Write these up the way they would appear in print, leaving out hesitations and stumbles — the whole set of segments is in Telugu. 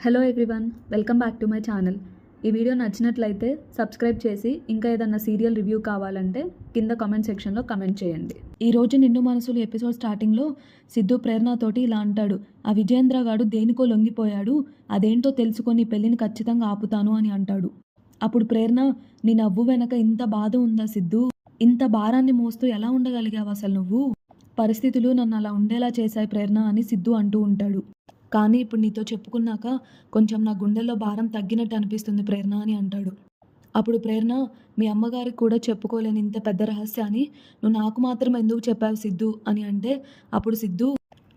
Hello everyone, welcome back to my channel. ఈ వీడియో నచ్చినట్లయితే సబ్స్క్రైబ్ చేసి ఇంకా ఏదన్నా సీరియల్ రివ్యూ కావాలంటే కింద కామెంట్ సెక్షన్లో కమెంట్ చేయండి. ఈరోజు నిండు మనసులు ఎపిసోడ్ స్టార్టింగ్లో సిద్ధు ప్రేరణతోటి ఇలా అంటాడు, ఆ విజయేంద్ర గాడు దేనికో లొంగిపోయాడు, అదేంటో తెలుసుకొని పెళ్ళిని ఖచ్చితంగా ఆపుతాను అని అంటాడు. అప్పుడు ప్రేరణ, నీ నవ్వు వెనక ఇంత బాధ ఉందా సిద్ధు? ఇంత భారాన్ని మోస్తూ ఎలా ఉండగలిగావు అసలు నువ్వు? పరిస్థితులు నన్ను అలా ఉండేలా చేశాయి ప్రేరణ అని సిద్ధు అంటూ ఉంటాడు. కానీ ఇప్పుడు నీతో చెప్పుకున్నాక కొంచెం నా గుండెల్లో భారం తగ్గినట్టు అనిపిస్తుంది ప్రేరణ అని అంటాడు. అప్పుడు ప్రేరణ, మీ అమ్మగారికి కూడా చెప్పుకోలేని ఇంత పెద్ద రహస్యాన్ని నువ్వు నాకు మాత్రం ఎందుకు చెప్పావు సిద్ధు అని అంటే, అప్పుడు సిద్ధు,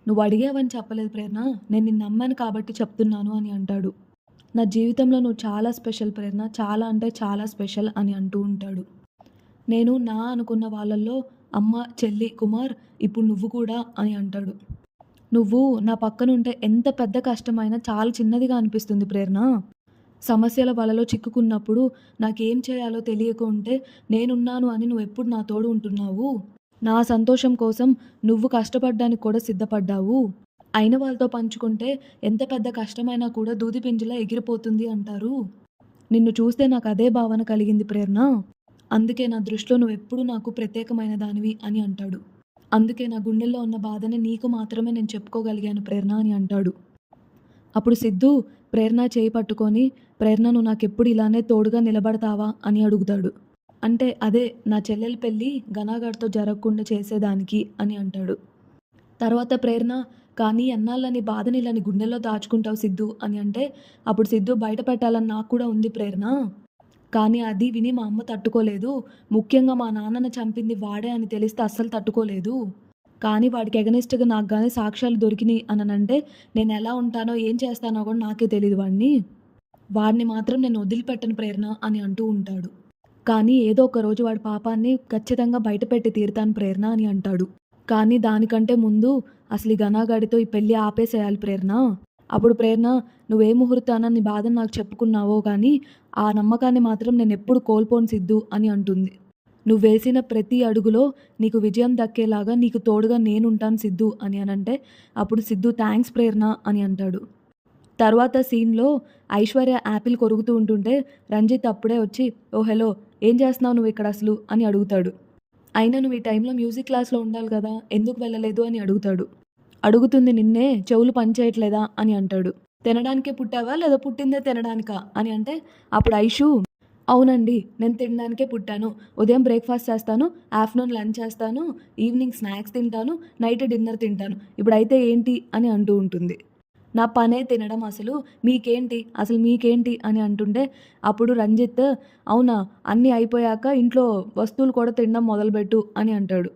నువ్వు అడిగావని చెప్పలేదు ప్రేరణ, నేను నిన్ను నమ్మాను కాబట్టి చెప్తున్నాను అని అంటాడు. నా జీవితంలో నువ్వు చాలా స్పెషల్ ప్రేరణ, చాలా అంటే చాలా స్పెషల్ అని అంటూ ఉంటాడు. నేను నా అనుకున్న వాళ్ళల్లో అమ్మ, చెల్లి, కుమార్, ఇప్పుడు నువ్వు కూడా అని అంటాడు. నువ్వు నా పక్కనుంటే ఎంత పెద్ద కష్టమైనా చాలా చిన్నదిగా అనిపిస్తుంది ప్రేరణ. సమస్యల వలలో చిక్కుకున్నప్పుడు నాకేం చేయాలో తెలియక ఉంటే నేనున్నాను అని నువ్వు ఎప్పుడు నా తోడు ఉంటున్నావు. నా సంతోషం కోసం నువ్వు కష్టపడ్డానికి కూడా సిద్ధపడ్డావు. అయిన వాళ్ళతో పంచుకుంటే ఎంత పెద్ద కష్టమైనా కూడా దూది పింజలా ఎగిరిపోతుంది అంటారు. నిన్ను చూస్తే నాకు అదే భావన కలిగింది ప్రేరణ. అందుకే నా దృష్టిలో నువ్వు ఎప్పుడు నాకు ప్రత్యేకమైన దానివి అని అంటాడు. అందుకే నా గుండెల్లో ఉన్న బాధని నీకు మాత్రమే నేను చెప్పుకోగలిగాను ప్రేరణ అని అంటాడు. అప్పుడు సిద్ధు ప్రేరణ చేయి పట్టుకొని, ప్రేరణ నువ్వు నాకెప్పుడు ఇలానే తోడుగా నిలబడతావా అని అడుగుతాడు. అంటే అదే నా చెల్లెలి పెళ్ళి ఘనాగాడితో జరగకుండా చేసేదానికి అని అంటాడు. తర్వాత ప్రేరణ, కానీ ఎన్నాళ్ళని బాధని ఇలా నీ గుండెల్లో దాచుకుంటావు సిద్ధు అని అంటే, అప్పుడు సిద్ధు బయట పెట్టాలని నాకు కూడా ఉంది ప్రేరణ, కానీ అది విని మా అమ్మ తట్టుకోలేదు. ముఖ్యంగా మా నాన్నను చంపింది వాడే అని తెలిస్తే అస్సలు తట్టుకోలేదు. కానీ వాడికి ఎగనిస్ట్గా నాకు కానీ సాక్ష్యాలు దొరికినాయి అనంటే నేను ఎలా ఉంటానో ఏం చేస్తానో కూడా నాకే తెలియదు. వాడిని మాత్రం నేను వదిలిపెట్టను ప్రేరణ అని అంటూ ఉంటాడు. కానీ ఏదో ఒక రోజు వాడి పాపాన్ని ఖచ్చితంగా బయట పెట్టి తీరుతాను ప్రేరణ అని అంటాడు. కానీ దానికంటే ముందు అసలు ఈ ఘనాగాడితో ఈ పెళ్ళి ఆపేసేయాలి ప్రేరణ. అప్పుడు ప్రేరణ, నువ్వే ముహూర్తాన నీ బాధను నాకు చెప్పుకున్నావో కానీ ఆ నమ్మకాన్ని మాత్రం నేను ఎప్పుడు కోల్పోను సిద్ధు అని అంటుంది. నువ్వు వేసిన ప్రతి అడుగులో నీకు విజయం దక్కేలాగా నీకు తోడుగా నేనుంటాను సిద్ధు అని అంటే, అప్పుడు సిద్ధు థ్యాంక్స్ ప్రేరణ అని అంటాడు. తర్వాత సీన్లో ఐశ్వర్య యాపిల్ కొరుకుతూ ఉంటుంటే రంజిత్ అప్పుడే వచ్చి, ఓ హలో, ఏం చేస్తున్నావు నువ్వు ఇక్కడ అసలు అని అడుగుతాడు. అయినా నువ్వు ఈ టైంలో మ్యూజిక్ క్లాస్లో ఉండాలి కదా, ఎందుకు వెళ్ళలేదు అని అడుగుతాడు. అడుగుతుంది నిన్నే, చెవులు పనిచేయట్లేదా అని అంటాడు. తినడానికే పుట్టావా లేదా పుట్టిందే తినడానికా అని అంటే, అప్పుడు ఐషు, అవునండి నేను తినడానికే పుట్టాను. ఉదయం బ్రేక్ఫాస్ట్ చేస్తాను, ఆఫ్టర్నూన్ లంచ్ చేస్తాను, ఈవినింగ్ స్నాక్స్ తింటాను, నైట్ డిన్నర్ తింటాను, ఇప్పుడైతే ఏంటి అని అంటూ ఉంటుంది. నా పనే తినడం, అసలు మీకేంటి అని అంటుంటే అప్పుడు రంజిత్, అవునా, అన్నీ అయిపోయాక ఇంట్లో వస్తువులు కూడా తినడం మొదలుపెట్టు అని అంటాడు.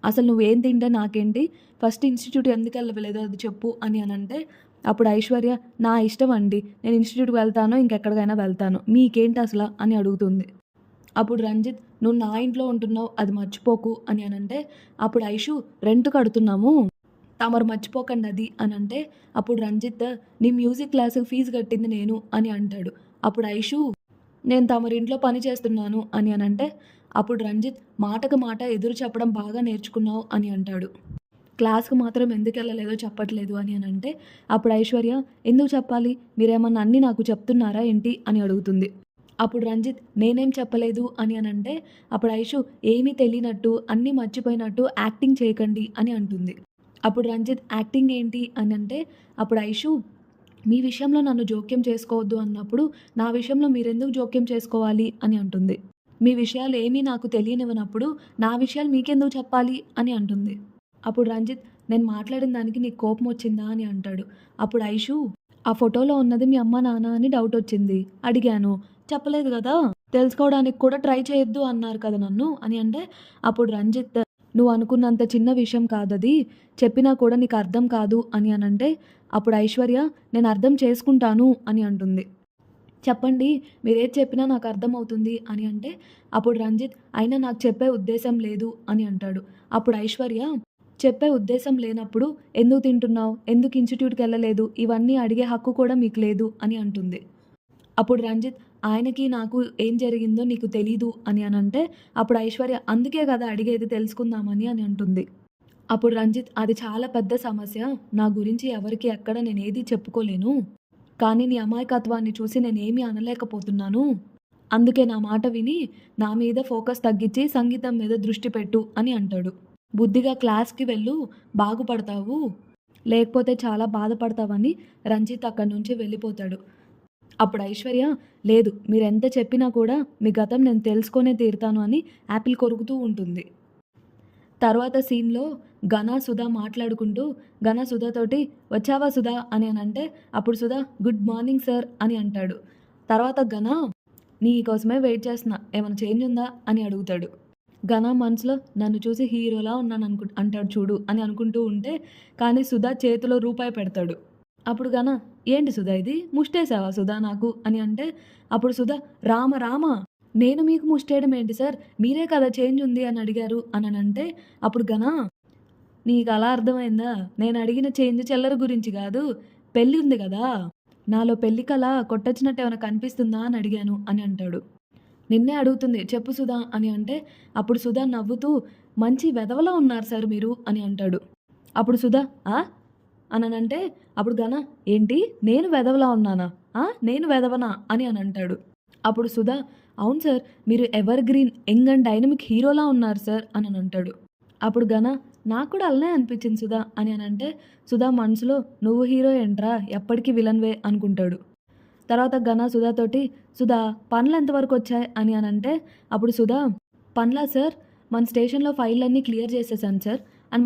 అసలు నువ్వేం తింటే నాకేంటి, ఫస్ట్ ఇన్స్టిట్యూట్ ఎందుకు వెళ్ళలేదు అది చెప్పు అని అంటే, అప్పుడు ఐశ్వర్య, నా ఇష్టం అండి, నేను ఇన్స్టిట్యూట్కి వెళ్తాను, ఇంకెక్కడికైనా వెళ్తాను, మీకేంటి అసలు అని అడుగుతుంది. అప్పుడు రంజిత్, నువ్వు నా ఇంట్లో ఉంటున్నావు అది మర్చిపోకు అని అంటే, అప్పుడు ఐషు, రెంట్ కడుతున్నాము, తమరు మర్చిపోకండి అది అని అంటే, అప్పుడు రంజిత్, నీ మ్యూజిక్ క్లాస్కి ఫీజు కట్టింది నేను అని అంటాడు. అప్పుడు ఐషు, నేను తమరింట్లో పని చేస్తున్నాను అని అంటే, అప్పుడు రంజిత్, మాటకు మాట ఎదురు చెప్పడం బాగా నేర్చుకున్నావు అని అంటాడు. క్లాస్కి మాత్రం ఎందుకు వెళ్ళలేదో చెప్పట్లేదు అని అంటే, అప్పుడు ఐశ్వర్య, ఎందుకు చెప్పాలి, మీరేమన్నా అన్నీ నాకు చెప్తున్నారా ఏంటి అని అడుగుతుంది. అప్పుడు రంజిత్, నేనేం చెప్పలేదు అని అంటే, అప్పుడు ఐషు, ఏమీ తెలియనట్టు అన్నీ మర్చిపోయినట్టు యాక్టింగ్ చేయకండి అని అంటుంది. అప్పుడు రంజిత్, యాక్టింగ్ ఏంటి అని అంటే, అప్పుడు ఐషు, మీ విషయంలో నన్ను జోక్యం చేసుకోవద్దు అన్నప్పుడు నా విషయంలో మీరెందుకు జోక్యం చేసుకోవాలి అని అంటుంది. మీ విషయాలు ఏమీ నాకు తెలియనివ్వనప్పుడు నా విషయాలు మీకెందుకు చెప్పాలి అని అంటుంది. అప్పుడు రంజిత్, నేను మాట్లాడిన దానికి నీకు కోపం వచ్చిందా అని అంటాడు. అప్పుడు ఐషు, ఆ ఫోటోలో ఉన్నది మీ అమ్మ నాన్న అని డౌట్ వచ్చింది, అడిగాను, చెప్పలేదు కదా, తెలుసుకోవడానికి కూడా ట్రై చేయొద్దు అన్నారు కదా నన్ను అని అంటే, అప్పుడు రంజిత్, నువ్వు అనుకున్నంత చిన్న విషయం కాదది, చెప్పినా కూడా నీకు అర్థం కాదు అని అంటే, అప్పుడు ఐశ్వర్య, నేను అర్థం చేసుకుంటాను అని అంటుంది. చెప్పండి, మీరేది చెప్పినా నాకు అర్థమవుతుంది అని అంటే, అప్పుడు రంజిత్, అయినా నాకు చెప్పే ఉద్దేశం లేదు అని అంటాడు. అప్పుడు ఐశ్వర్య, చెప్పే ఉద్దేశం లేనప్పుడు ఎందుకు తింటున్నావు, ఎందుకు ఇన్స్టిట్యూట్కి వెళ్ళలేదు, ఇవన్నీ అడిగే హక్కు కూడా మీకు లేదు అని అంటుంది. అప్పుడు రంజిత్, ఆయనకి నాకు ఏం జరిగిందో నీకు తెలీదు అని అంటే, అప్పుడు ఐశ్వర్య, అందుకే కదా అడిగేది తెలుసుకుందామని అని అంటుంది. అప్పుడు రంజిత్, అది చాలా పెద్ద సమస్య, నా గురించి ఎవరికి ఎక్కడ నేను ఏది చెప్పుకోలేను, కానీ నీ అమాయకత్వాన్ని చూసి నేనేమీ అనలేకపోతున్నాను. అందుకే నా మాట విని నా మీద ఫోకస్ తగ్గించి సంగీతం మీద దృష్టి పెట్టు అని అంటాడు. బుద్ధిగా క్లాస్‌కి వెళ్ళు, బాగుపడతావు. లేకపోతే చాలా బాధపడతావని రంజిత్ అక్కడి నుంచి వెళ్ళిపోతాడు. అప్పుడు ఐశ్వర్య, లేదు మీరెంత చెప్పినా కూడా మీ గతం నేను తెలుసుకొనే తీరుతాను అని యాపిల్ కొరుకుతూ ఉంటుంది. తర్వాత సీన్‌లో ఘన, సుధ మాట్లాడుకుంటూ ఘన సుధతోటి వచ్చావా సుధా అని అంటే అప్పుడు సుధ గుడ్ మార్నింగ్ సార్ అని అంటాడు. తర్వాత ఘన నీ కోసమే వెయిట్ చేస్తున్నా, ఏమైనా చేంజ్ ఉందా అని అడుగుతాడు. ఘన మనసులో నన్ను చూసి హీరోలా ఉన్నాను అంటాడు చూడు అని అనుకుంటూ ఉంటే కానీ సుధా చేతిలో రూపాయి పెడతాడు. అప్పుడు ఘన ఏంటి సుధా ఇది ముష్టేసావా సుధా నాకు అని అంటే అప్పుడు సుధా రామ రామ నేను మీకు ముష్టేయడం ఏంటి సార్, మీరే కదా చేంజ్ ఉంది అని అడిగారు అని అంటే అప్పుడు ఘన నీకు అలా అర్థమైందా, నేను అడిగిన చేంజ్ చిల్లర గురించి కాదు, పెళ్ళి ఉంది కదా, నాలో పెళ్లి కళ కొట్టొచ్చినట్టు ఏమైనా కనిపిస్తుందా అని అడిగాను అని అంటాడు. నిన్నే అడుగుతుంది చెప్పు సుధా అని అంటే అప్పుడు సుధా నవ్వుతూ మంచి వెధవలా ఉన్నారు సార్ మీరు అని అంటాడు. అప్పుడు సుధా అని అంటే అప్పుడు ఘన ఏంటి నేను వెధవలా ఉన్నానా, నేను వెధవనా అని అంటాడు. అప్పుడు సుధా అవును సార్ మీరు ever green young and dynamic హీరోలా ఉన్నారు సార్ అని అంటాడు. అప్పుడు ఘన నాకు కూడా అలానే అనిపించింది సుధా అని అంటే సుధా మనసులో నువ్వు హీరో ఏంట్రా ఎప్పటికీ విలన్వే అనుకుంటాడు. తర్వాత ఘన సుధాతోటి సుధా పనులు ఎంతవరకు వచ్చాయి అని అంటే అప్పుడు సుధా పనులా సార్ మన స్టేషన్లో ఫైళ్ళన్నీ క్లియర్ చేసేసాను సార్ అండ్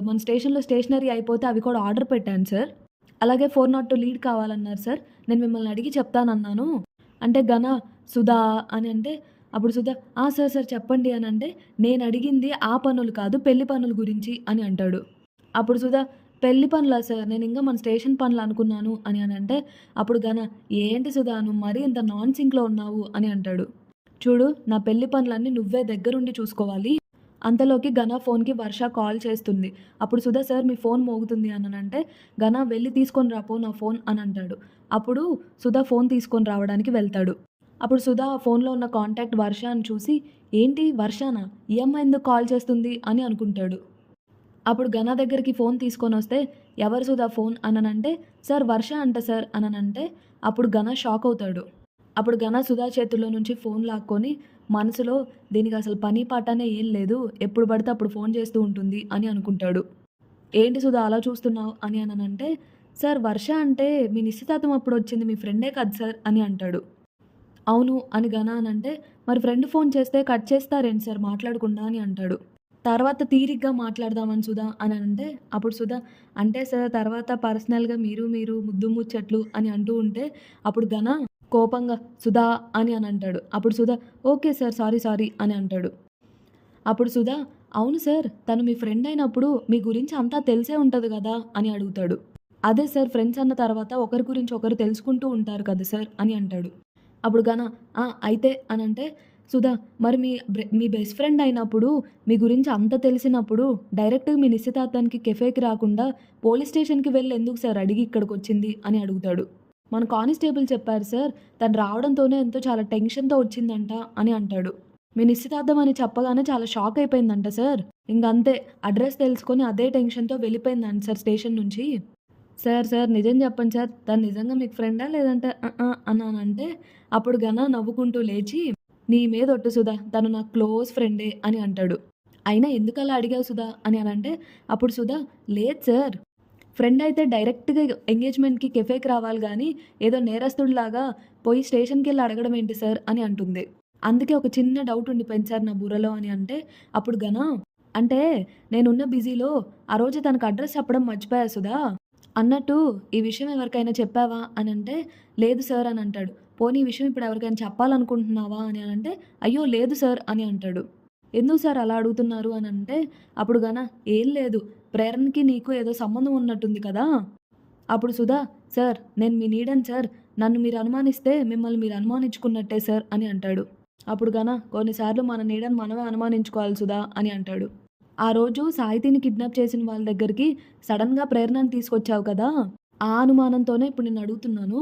మన స్టేషన్లో స్టేషనరీ అయిపోతే అవి కూడా ఆర్డర్ పెట్టాను సార్. అలాగే 402 లీడ్ కావాలన్నారు సార్, నేను మిమ్మల్ని అడిగి చెప్తానన్నాను అంటే ఘన సుధా అని అంటే అప్పుడు సుధా సార్ సార్ చెప్పండి అని అంటే నేను అడిగింది ఆ పనులు కాదు పెళ్లి పనుల గురించి అని అంటాడు. అప్పుడు సుధా పెళ్లి పనులా సార్, నేను ఇంకా మన స్టేషన్ పనులు అనుకున్నాను అని అంటే అప్పుడు ఘన ఏంటి సుధా నువ్వు మరీ ఇంత నాన్ సింక్లో ఉన్నావు అని అంటాడు. చూడు నా పెళ్లి పనులన్నీ నువ్వే దగ్గరుండి చూసుకోవాలి. అంతలోకి ఘన ఫోన్కి వర్ష కాల్ చేస్తుంది. అప్పుడు సుధా సార్ మీ ఫోన్ మోగుతుంది అని అంటే ఘన వెళ్ళి తీసుకొని రాపో నా ఫోన్ అని అంటాడు. అప్పుడు సుధా ఫోన్ తీసుకొని రావడానికి వెళ్తాడు. అప్పుడు సుధా ఫోన్లో ఉన్న కాంటాక్ట్ వర్ష అని చూసి ఏంటి వర్షనా ఈ అమ్మాయి ఎందుకు కాల్ చేస్తుంది అని అనుకుంటాడు. అప్పుడు ఘన దగ్గరికి ఫోన్ తీసుకొని వస్తే ఎవరు సుధా ఫోన్ అని అంటే సార్ వర్ష అంట సార్ అని అంటే అప్పుడు ఘన షాక్ అవుతాడు. అప్పుడు ఘన సుధా చేతుల్లో నుంచి ఫోన్ లాక్కొని మనసులో దీనికి అసలు పని పాటనే ఏం లేదు, ఎప్పుడు పడితే అప్పుడు ఫోన్ చేస్తూ ఉంటుంది అని అనుకుంటాడు. ఏంటి సుధా అలా చూస్తున్నావు అని అంటే సార్ వర్ష అంటే మీ నిశ్చితార్థం అప్పుడు వచ్చింది మీ ఫ్రెండే కదా సార్ అని అంటాడు. అవును అని ఘన అని అంటే మరి ఫ్రెండ్ ఫోన్ చేస్తే కట్ చేస్తారేంటి సార్ మాట్లాడకుండా అని అంటాడు. తర్వాత తీరిగ్గా మాట్లాడదామని సుధా అని అంటే అప్పుడు సుధా అంటే సార్ తర్వాత పర్సనల్గా మీరు ముద్దు ముచ్చట్లు అని అంటూ ఉంటే అప్పుడు ఘన కోపంగా సుధా అని అంటాడు. అప్పుడు సుధా ఓకే సార్ సారీ అని అంటాడు. అప్పుడు సుధా అవును సార్ తను మీ ఫ్రెండ్ అయినప్పుడు మీ గురించి అంతా తెలిసే ఉంటుంది కదా అని అడుగుతాడు. అదే సార్ ఫ్రెండ్స్ అన్న తర్వాత ఒకరి గురించి ఒకరు తెలుసుకుంటూ ఉంటారు కదా సార్ అని అంటాడు. అప్పుడు ఘన అయితే అని అంటే సుధా మరి మీ బెస్ట్ ఫ్రెండ్ అయినప్పుడు మీ గురించి అంత తెలిసినప్పుడు డైరెక్ట్గా మీ నిశ్చితార్థానికి కెఫేకి రాకుండా పోలీస్ స్టేషన్కి వెళ్ళి ఎందుకు సార్ అడిగి ఇక్కడికి వచ్చింది అని అడుగుతాడు. మన కానిస్టేబుల్ చెప్పారు సార్ తను రావడంతోనే ఎంతో చాలా టెన్షన్తో వచ్చిందంట అని అంటాడు. మీ నిశ్చితార్థం అని చెప్పగానే చాలా షాక్ అయిపోయిందంట సార్, ఇంకంతే అడ్రస్ తెలుసుకొని అదే టెన్షన్తో వెళ్ళిపోయిందంట సార్ స్టేషన్ నుంచి. సార్ నిజం చెప్పండి సార్ తను నిజంగా మీకు ఫ్రెండా లేదంటే అన్నానంటే అప్పుడు ఘన నవ్వుకుంటూ లేచి నీ మీద ఒట్టు సుధా తను నా క్లోజ్ ఫ్రెండే అని అంటాడు. అయినా ఎందుకు అలా అడిగావు సుధా అని అంటే అప్పుడు సుధా లేదు సార్ ఫ్రెండ్ అయితే డైరెక్ట్గా ఎంగేజ్మెంట్కి కెఫేకి రావాలి కానీ ఏదో నేరస్తుడిలాగా పోయి స్టేషన్కి వెళ్ళి అడగడం ఏంటి సార్ అని అంటుంది. అందుకే ఒక చిన్న డౌట్ ఉండిపోయింది సార్ నా బుర్రలో అని అంటే అప్పుడు ఘన అంటే నేనున్న బిజీలో ఆ రోజు తనకు అడ్రస్ చెప్పడం మర్చిపోయా సుధా అన్నట్టు ఈ విషయం ఎవరికైనా చెప్పావా అని అంటే లేదు సార్ అని అంటాడు. పోనీ ఈ విషయం ఇప్పుడు ఎవరికైనా చెప్పాలనుకుంటున్నావా అని అంటే అయ్యో లేదు సార్ అని అంటాడు. ఎందుకు సార్ అలా అడుగుతున్నారు అని అంటే అప్పుడు ఘన ఏం లేదు ప్రేరణకి నీకు ఏదో సంబంధం ఉన్నట్టుంది కదా. అప్పుడు సుధా సార్ నేను మీ నీడని సార్, నన్ను మీరు అనుమానిస్తే మిమ్మల్ని మీరు అనుమానించుకున్నట్టే సార్ అని అంటాడు. అప్పుడు ఘన కొన్నిసార్లు మన నీడని మనమే అనుమానించుకోవాలి సుధా అని అంటాడు. ఆ రోజు సాహితిని కిడ్నాప్ చేసిన వాళ్ళ దగ్గరికి సడన్గా ప్రేరణని తీసుకొచ్చావు కదా, ఆ అనుమానంతోనే ఇప్పుడు నేను అడుగుతున్నాను.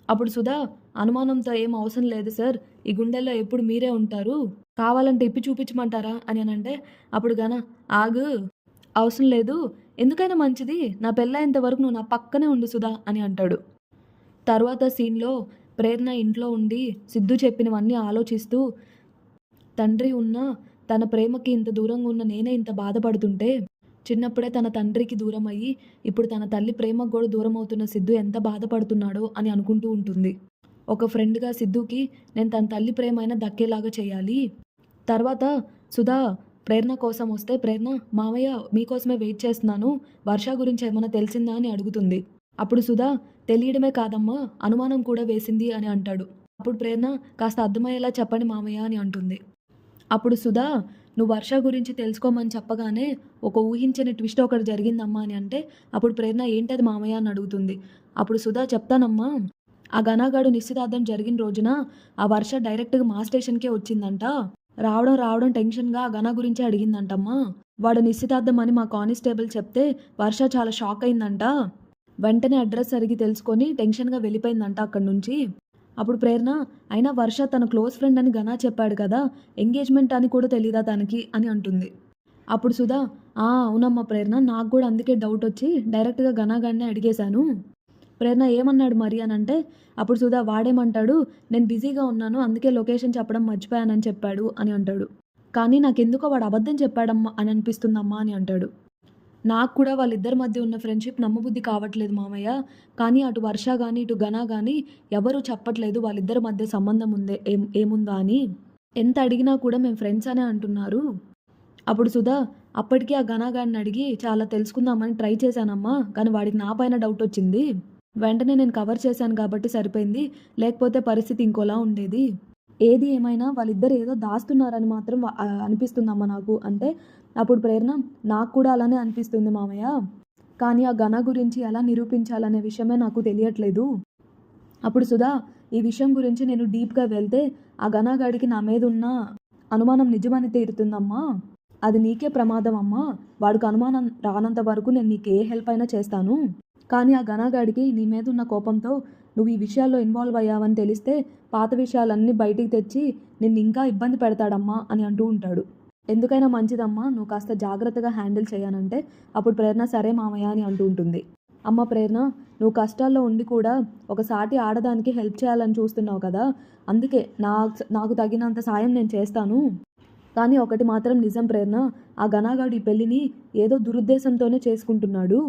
అప్పుడు సుధా అనుమానంతో ఏం అవసరం లేదు సార్, ఈ గుండెల్లో ఎప్పుడు మీరే ఉంటారు, కావాలంటే ఇప్పి చూపించమంటారా అని అంటే అప్పుడు ఘన ఆగు అవసరం లేదు, ఎందుకైనా మంచిది నా పెళ్ళైనంత వరకు నువ్వు నా పక్కనే ఉండు సుధా అని అంటాడు. తర్వాత సీన్లో ప్రేరణ ఇంట్లో ఉండి సిద్ధు చెప్పినవన్నీ ఆలోచిస్తూ, తండ్రి ఉన్న తన ప్రేమకి ఇంత దూరంగా ఉన్న నేనే ఇంత బాధపడుతుంటే, చిన్నప్పుడే తన తండ్రికి దూరం అయ్యి ఇప్పుడు తన తల్లి ప్రేమకు కూడా దూరం అవుతున్న సిద్ధు ఎంత బాధపడుతున్నాడో అని అనుకుంటూ ఉంటుంది. ఒక ఫ్రెండ్గా సిద్ధుకి నేను తన తల్లి ప్రేమ అయినా దక్కేలాగా చేయాలి. తర్వాత సుధా ప్రేరణ కోసం వస్తే, ప్రేరణ మామయ్య మీకోసమే వెయిట్ చేస్తున్నాను, వర్ష గురించి ఏమైనా తెలిసిందా అని అడుగుతుంది. అప్పుడు సుధా తెలియడమే కాదమ్మా అనుమానం కూడా వేసింది అని అంటాడు. అప్పుడు ప్రేరణ కాస్త అర్థమయ్యేలా చెప్పండి మామయ్య అని అంటుంది. అప్పుడు సుధా నువ్వు వర్ష గురించి తెలుసుకోమని చెప్పగానే ఒక ఊహించని ట్విస్ట్ ఒకటి జరిగిందమ్మా అని అంటే, అప్పుడు ప్రేరణ ఏంటది మామయ్య అని అడుగుతుంది. అప్పుడు సుధా చెప్తానమ్మా, ఆ ఘనాగాడు నిశ్చితార్థం జరిగిన రోజున ఆ వర్ష డైరెక్ట్గా మా స్టేషన్కే వచ్చిందంట. రావడం టెన్షన్గా ఆ ఘన గురించి అడిగిందంటమ్మా. వాడు నిశ్చితార్థం అని మా కానిస్టేబుల్ చెప్తే వర్ష చాలా షాక్ అయిందంట. వెంటనే అడ్రస్ అడిగి తెలుసుకొని టెన్షన్గా వెళ్ళిపోయిందంట అక్కడి నుంచి. అప్పుడు ప్రేరణ అయినా వర్ష తన క్లోజ్ ఫ్రెండ్ అని ఘనా చెప్పాడు కదా, ఎంగేజ్మెంట్ అని కూడా తెలీదా తనకి అని అంటుంది. అప్పుడు సుధా అవునమ్మా ప్రేరణ, నాకు కూడా అందుకే డౌట్ వచ్చి డైరెక్ట్గా ఘనాగాడినే అడిగేశాను. ప్రేరణ ఏమన్నాడు మరి అని అంటే, అప్పుడు సుధా వాడేమంటాడు, నేను బిజీగా ఉన్నాను అందుకే లొకేషన్ చెప్పడం మర్చిపోయానని చెప్పాడు అని అంటాడు. కానీ నాకెందుకో వాడు అబద్ధం చెప్పాడమ్మా అని అనిపిస్తుందమ్మా అని అంటాడు. నాకు కూడా వాళ్ళిద్దరి మధ్య ఉన్న ఫ్రెండ్షిప్ నమ్మబుద్ధి కావట్లేదు మామయ్య. కానీ అటు వర్ష కానీ ఇటు ఘన కానీ ఎవరూ చెప్పట్లేదు వాళ్ళిద్దరి మధ్య సంబంధం ఉందే ఏముందా అని. ఎంత అడిగినా కూడా మేము ఫ్రెండ్స్ అనే అంటున్నారు. అప్పుడు సుధా అప్పటికీ ఆ ఘనాగాడిని అడిగి చాలా తెలుసుకుందామని ట్రై చేశానమ్మా, కానీ వాడికి నా పైన డౌట్ వచ్చింది. వెంటనే నేను కవర్ చేశాను కాబట్టి సరిపోయింది, లేకపోతే పరిస్థితి ఇంకోలా ఉండేది. ఏది ఏమైనా వాళ్ళిద్దరు ఏదో దాస్తున్నారని మాత్రం అనిపిస్తుందమ్మా నాకు అంటే, అప్పుడు ప్రేరణ నాకు కూడా అలానే అనిపిస్తుంది మామయ్య, కానీ ఆ ఘన గురించి ఎలా నిరూపించాలనే విషయమే నాకు తెలియట్లేదు. అప్పుడు సుధా ఈ విషయం గురించి నేను డీప్గా వెళ్తే ఆ ఘనాగాడికి నా మీద ఉన్న అనుమానం నిజమని తీరుతుందమ్మా. అది నీకే ప్రమాదం అమ్మా. వాడికి అనుమానం రానంత వరకు నేను నీకు ఏ హెల్ప్ అయినా చేస్తాను. కానీ ఆ ఘనాగాడికి నీ మీద ఉన్న కోపంతో నువ్వు ఈ విషయాల్లో ఇన్వాల్వ్ అయ్యావని తెలిస్తే పాత విషయాలన్నీ బయటికి తెచ్చి నిన్ను ఇంకా ఇబ్బంది పెడతాడమ్మా అని అంటూ ఉంటాడు. ఎందుకైనా మంచిదమ్మా నువ్వు కాస్త జాగ్రత్తగా హ్యాండిల్ చేయనంటే, అప్పుడు ప్రేరణ సరే మామయ్య అని అంటూ ఉంటుంది. అమ్మ ప్రేరణ, నువ్వు కష్టాల్లో ఉండి కూడా ఒక సాటి ఆడదానికి హెల్ప్ చేయాలని చూస్తున్నావు కదా, అందుకే నాకు తగినంత సాయం నేను చేస్తాను. కానీ ఒకటి మాత్రం నిజం ప్రేరణ, ఆ ఘనాగాడు ఈ పెళ్ళిని ఏదో దురుద్దేశంతోనే చేసుకుంటున్నాడు.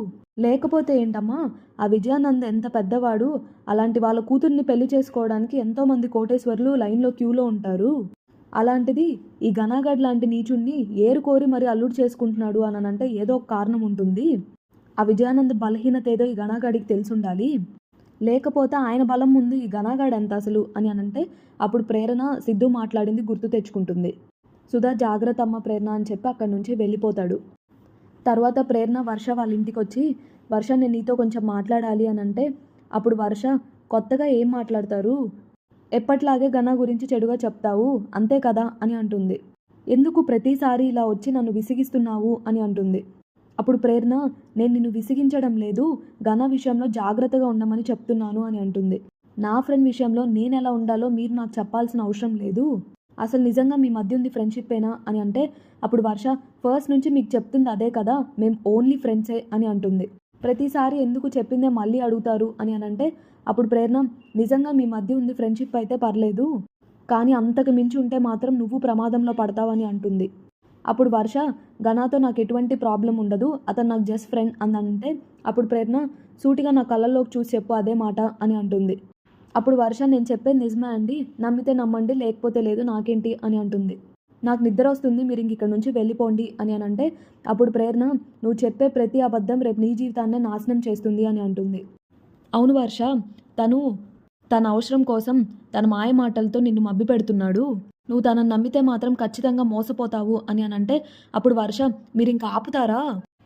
లేకపోతే ఏంటమ్మా, ఆ విజయానంద్ ఎంత పెద్దవాడు, అలాంటి వాళ్ళ కూతుర్ని పెళ్లి చేసుకోవడానికి ఎంతోమంది కోటేశ్వర్లు లైన్లో క్యూలో ఉంటారు. అలాంటిది ఈ ఘనాగాడ్ లాంటి నీచుణ్ణి ఏరుకోరి మరి అల్లుడు చేసుకుంటున్నాడు అని అంటే ఏదో ఒక కారణం ఉంటుంది. ఆ విజయానంద్ బలహీనత ఏదో ఈ ఘనాగాడికి తెలిసుండాలి. లేకపోతే ఆయన బలం ముందు ఈ ఘనాగాడు ఎంత అసలు అని అంటే, అప్పుడు ప్రేరణ సిద్ధు మాట్లాడింది గుర్తు తెచ్చుకుంటుంది. సుధా జాగ్రత్త అమ్మ ప్రేరణ అని చెప్పి అక్కడి నుంచి వెళ్ళిపోతాడు. తర్వాత ప్రేరణ వర్ష వాళ్ళ ఇంటికి వచ్చి, వర్ష నేను నీతో కొంచెం మాట్లాడాలి అని అంటే, అప్పుడు వర్ష కొత్తగా ఏం మాట్లాడతారు, ఎప్పట్లాగే ఘన గురించి చెడుగా చెప్తావు అంతే కదా అని అంటుంది. ఎందుకు ప్రతిసారి ఇలా వచ్చి నన్ను విసిగిస్తున్నావు అని అంటుంది. అప్పుడు ప్రేరణ నేను నిన్ను విసిగించడం లేదు, ఘన విషయంలో జాగ్రత్తగా ఉండమని చెప్తున్నాను అని అంటుంది. నా ఫ్రెండ్ విషయంలో నేను ఎలా ఉండాలో మీరు నాకు చెప్పాల్సిన అవసరం లేదు, అసలు నిజంగా మీ మధ్య ఉంది ఫ్రెండ్షిప్పేనా అని అంటే, అప్పుడు వర్ష ఫస్ట్ నుంచి మీకు చెప్తుంది అదే కదా, మేము ఓన్లీ ఫ్రెండ్సే అని అంటుంది. ప్రతిసారి ఎందుకు చెప్పిందే మళ్ళీ అడుగుతారు అని అంటే, అప్పుడు ప్రేరణ నిజంగా మీ మధ్య ఉంది ఫ్రెండ్షిప్ అయితే పర్లేదు, కానీ అంతకు మించి ఉంటే మాత్రం నువ్వు ప్రమాదంలో పడతావని అంటుంది. అప్పుడు వర్ష ఘనాతో నాకు ఎటువంటి ప్రాబ్లం ఉండదు, అతను నాకు జస్ట్ ఫ్రెండ్ అందంటే, అప్పుడు ప్రేరణ సూటిగా నా కళ్ళల్లోకి చూసి చెప్పు అదే మాట అని అంటుంది. అప్పుడు వర్ష నేను చెప్పేది నిజమే అండి, నమ్మితే నమ్మండి లేకపోతే లేదు నాకేంటి అని అంటుంది. నాకు నిద్ర వస్తుంది మీరు ఇంక ఇక్కడ నుంచి వెళ్ళిపోండి అని అంటే, అప్పుడు ప్రేరణ నువ్వు చెప్పే ప్రతి అబద్ధం రేపు నీ జీవితాన్నే నాశనం చేస్తుంది అని అంటుంది. అవును వర్ష, తన అవసరం కోసం తన మాయ మాటలతో నిన్ను మభ్య పెడుతున్నాడు, నువ్వు తనని నమ్మితే మాత్రం ఖచ్చితంగా మోసపోతావు అని అంటే, అప్పుడు వర్ష మీరు ఇంకా ఆపుతారా,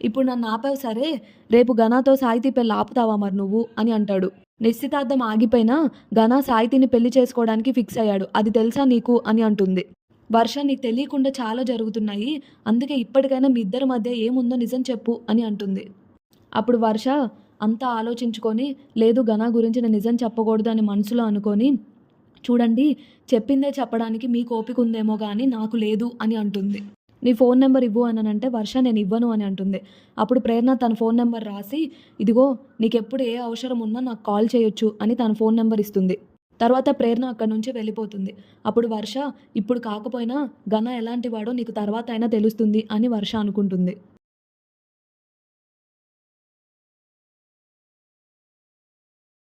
ఇప్పుడు నన్ను ఆపావు సరే, రేపు ఘనాతో సాయితీ పెళ్ళి ఆపుతావా మరి నువ్వు అని అంటాడు. నిశ్చితార్థం ఆగిపోయినా ఘన సాయితీని పెళ్లి చేసుకోవడానికి ఫిక్స్ అయ్యాడు, అది తెలుసా నీకు అని అంటుంది. వర్ష నీకు తెలియకుండా చాలా జరుగుతున్నాయి, అందుకే ఇప్పటికైనా మీ ఇద్దరి మధ్య ఏముందో నిజం చెప్పు అని అంటుంది. అప్పుడు వర్ష అంతా ఆలోచించుకొని, లేదు ఘన గురించి నేను నిజం చెప్పకూడదు అని మనసులో అనుకొని, చూడండి చెప్పిందే చెప్పడానికి మీకు ఓపిక ఉందేమో కానీ నాకు లేదు అని అంటుంది. నీ ఫోన్ నెంబర్ ఇవ్వు అని అంటే వర్ష నేను ఇవ్వను అని అంటుంది. అప్పుడు ప్రేరణ తన ఫోన్ నెంబర్ రాసి, ఇదిగో నీకెప్పుడు ఏ అవసరం ఉన్నా నాకు కాల్ చేయొచ్చు అని తన ఫోన్ నెంబర్ ఇస్తుంది. తర్వాత ప్రేరణ అక్కడి నుంచి వెళ్ళిపోతుంది. అప్పుడు వర్ష, ఇప్పుడు కాకపోయినా ఘన ఎలాంటి వాడో నీకు తర్వాత అయినా తెలుస్తుంది అని వర్ష అనుకుంటుంది.